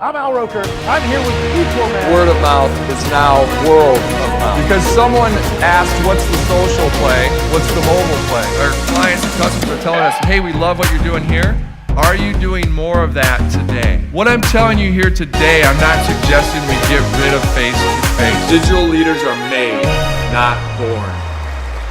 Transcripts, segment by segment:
I'm Al Roker. I'm here with Equalman. Word of mouth is now world of mouth. Because someone asked, what's the social play? What's the mobile play? Our clients and customers are telling us, hey, we love what you're doing here. Are you doing more of that today? What I'm telling you here today, I'm not suggesting we get rid of face-to-face. Digital leaders are made, not born.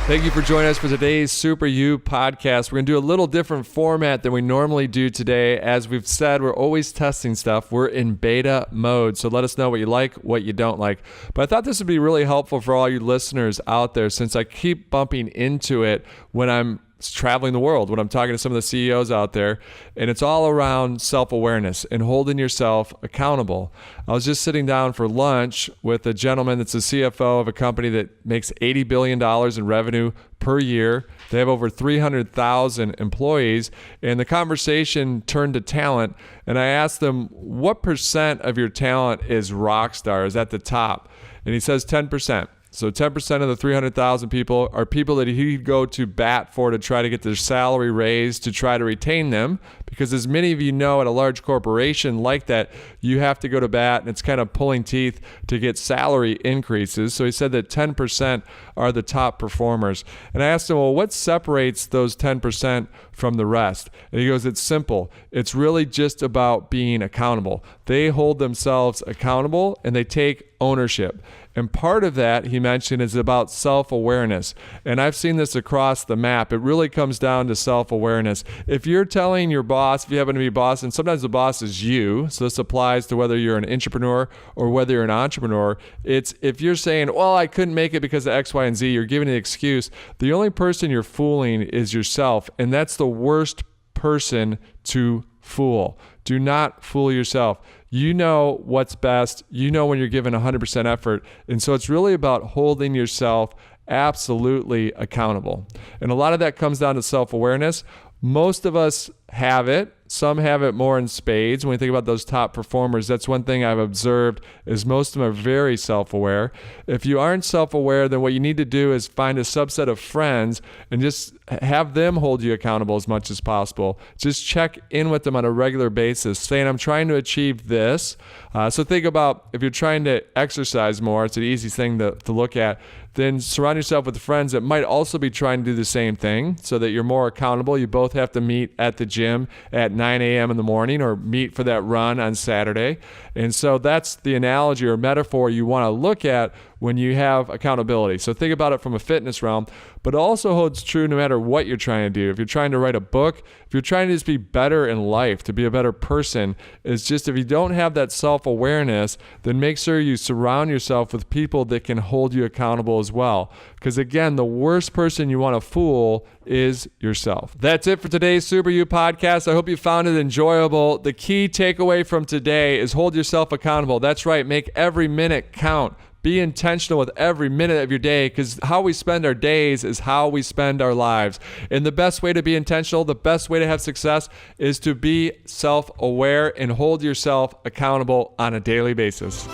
Thank you for joining us for today's Super You podcast. We're going to do a little different format than we normally do today. As we've said, we're always testing stuff. We're in beta mode, so let us know what you like, what you don't like. But I thought this would be really helpful for all you listeners out there, since I keep bumping into it when I'm traveling the world, when I'm talking to some of the CEOs out there, and it's all around self-awareness and holding yourself accountable. I was just sitting down for lunch with a gentleman that's the CFO of a company that makes $80 billion in revenue per year. They have over 300,000 employees, and the conversation turned to talent, and I asked them, what percent of your talent is rock stars at the top? And he says 10%. So 10% of the 300,000 people are people that he'd go to bat for to try to get their salary raised, to try to retain them. Because as many of you know, at a large corporation like that, you have to go to bat, and it's kind of pulling teeth to get salary increases. So he said that 10% are the top performers. And I asked him, well, what separates those 10% from the rest? And he goes, it's simple. It's really just about being accountable. They hold themselves accountable, and they take ownership. And part of that, he mentioned, is about self-awareness. And I've seen this across the map. It really comes down to self-awareness. If you're telling your boss, if you happen to be a boss, and sometimes the boss is you, so this applies to whether you're an entrepreneur or whether you're an entrepreneur, it's if you're saying, well, I couldn't make it because of X, Y, and Z, you're giving an excuse. The only person you're fooling is yourself, and that's the worst person to fool. Do not fool yourself. You know what's best. You know when you're giving 100% effort. And so it's really about holding yourself absolutely accountable. And a lot of that comes down to self-awareness. Most of us have it. Some have it more in spades. When we think about those top performers, that's one thing I've observed is most of them are very self-aware. If you aren't self-aware, then what you need to do is find a subset of friends and just have them hold you accountable as much as possible. Just check in with them on a regular basis, saying, I'm trying to achieve this. So think about if you're trying to exercise more, it's an easy thing to look at. Then surround yourself with friends that might also be trying to do the same thing so that you're more accountable. You both have to meet at the gym at 9 a.m. in the morning or meet for that run on Saturday. And so that's the analogy or metaphor you want to look at when you have accountability. So think about it from a fitness realm, but it also holds true no matter what you're trying to do. If you're trying to write a book, if you're trying to just be better in life, to be a better person, it's just if you don't have that self-awareness, then make sure you surround yourself with people that can hold you accountable as well. Because again, the worst person you want to fool is yourself. That's it for today's Super You podcast. I hope you found it enjoyable. The key takeaway from today is hold yourself accountable. That's right. Make every minute count. Be intentional with every minute of your day, because how we spend our days is how we spend our lives. And the best way to be intentional, the best way to have success is to be self-aware and hold yourself accountable on a daily basis.